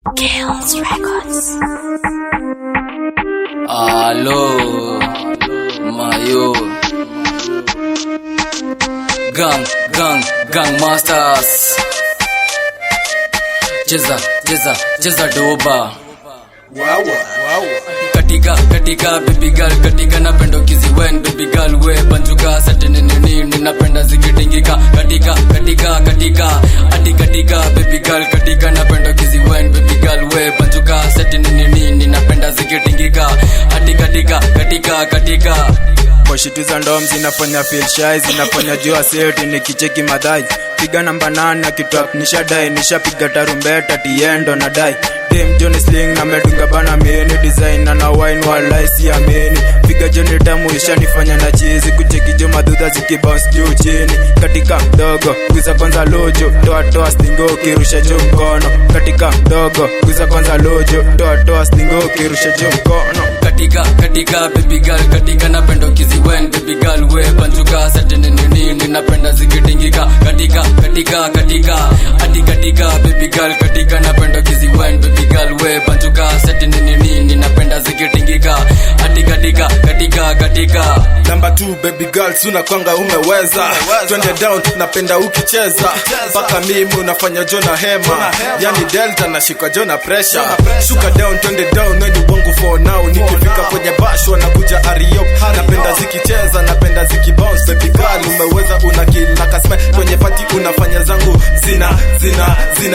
Chaos Records. Allo, Mayo. Gang Masters. Cheza doba. Wow. Katika baby girl, katika napenda ukiziwen baby girl we banjuka satene nini napenda zikitingika katika baby girl, katika napenda ukiziwen baby girl we banjuka satene nini napenda zikitingika katika Poshitu za ndom zinafanya feel shy, zinafanya jua seti nikicheki madai. Piga namba 8 na kitwap nishadai, nishapiga tarumbeta tiendo na dai. Dem Johnny Sling na medunga bana meni design na wine walai si ameni. Piga Johnny tamu ishanifanya na chizi, kucheki jo madudha zikibounce juu chini. Katika mdogo guza kwanza lojo, toa stingo kirusha jo mkono. Katika mdogo guza kwanza lojo, toa stingo kirusha jo mkono. Katika baby girl, katika napenda ukiziwen baby girl we banjuka satene nini napenda zikitingika katika baby girl, katika napenda ukiziwen baby girl we banjuka satene nini napenda zikitingika katika Number 2 baby girl suna kwanga umeweza. Twende down napenda ukicheza. Paka mimi unafanya jona hema. Yani delta na shika jona pressure. Shuka down twende down when you wangu for now. Nikifika kwenye bash wanakuja ariop. Napenda zikicheza, napenda zikibounce baby girl umeweza unakila kasme. Kwenye party unafanya zangu zina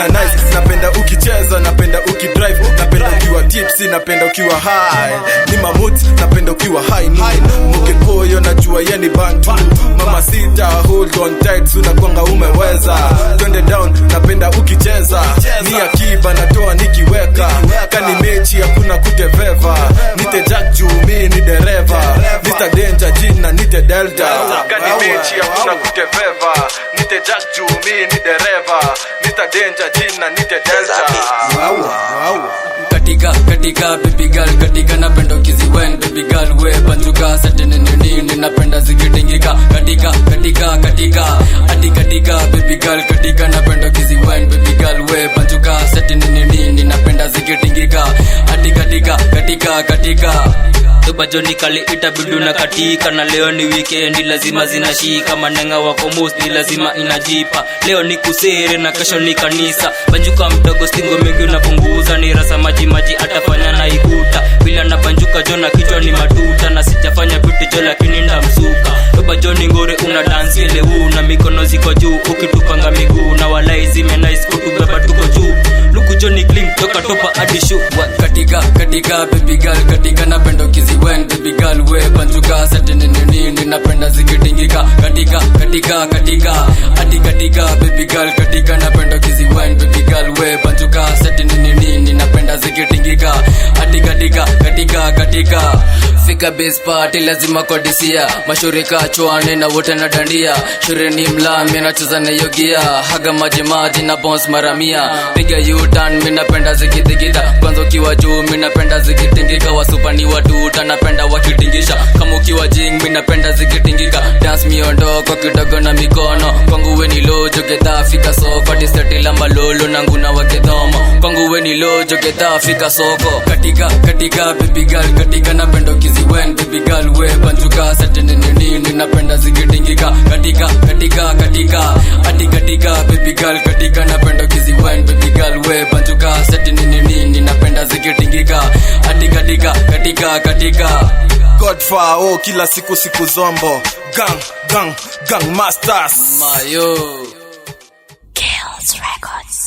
nice. Napenda ukicheza, napenda ukidrive. Napenda ukiwa tipsy, napenda ukiwa high. Ni mamut, napenda ukiwa high Muke koyo najua yeni bantu. Mama sita hold on tight, suna kwanga umeweza. Twende down napenda ukicheza. Ni akiba natoa nikiweka. Kani mechi hakuna kuteveva. Nite Jack juu mi ni dereva. Mr. Danger jina nite Delta. Kani mechi hakuna kuteveva. Nite Jack juu mi ni dereva. Mr. Danger jina nite Delta. Wow. Katika baby girl, katika napenda ukiziwen baby girl we banjuka satene nini napenda zikitingika katika baby girl, katika napenda ukiziwen baby girl we banjuka satene nini napenda zikitingika katika Tuba Johnny kali itabidu na katika. Na leo ni weekend lazima zinashika. Manenga wako most ni lazima inajipa. Leo ni kusere na kesho ni kanisa. Banjuka mdogo stingo mengi unapunguza. Ni rasa maji atafanya na ikuta. Bila na banjuka Jona kichwa ni matuta. Na sijafanya vitu jo lakini ndamsuka. Tuba Johnny ngore una dance ile na mikono ziko juu. Ukitupanga miguu na walai zime nice kutubeba tuko juu. Luku Johnny clean toka topa hadi shoe. Katika baby girl, katika napenda ukiziwen baby girl we banjuka satene nini napenda zikitingika katika baby girl, katika napenda ukiziwen baby girl we banjuka satene nini napenda zikitingika katika fika base party lazima kodisia. Mashurika chwane na wote na dandia. Shure ni mlami nacheza na yogia. Haga maji na bounce maramia. Piga U-turn mi napenda zikitikita. Kwanza ukiwa juu mi napenda zikitingika. Wasupa ni watuta napenda wakitingisha. Kama ukiwa jing mi napenda zikitingika. Dance miondoko kidogo na mikono. Kwangu we ni lojo geta fika soko. Tiseti lamba lolo na nguna wakedhomo. Kwangu we ni lojo geta fika soko. Katika baby girl, katika napenda ukiziwen baby girl we banjuka satene nini napenda zikitingika katika baby girl, katika napenda ukiziwen baby girl we banjuka satene nini napenda zikitingika katika Godfire kila siku zombo. Gang Masters Mayo. Chaos Records.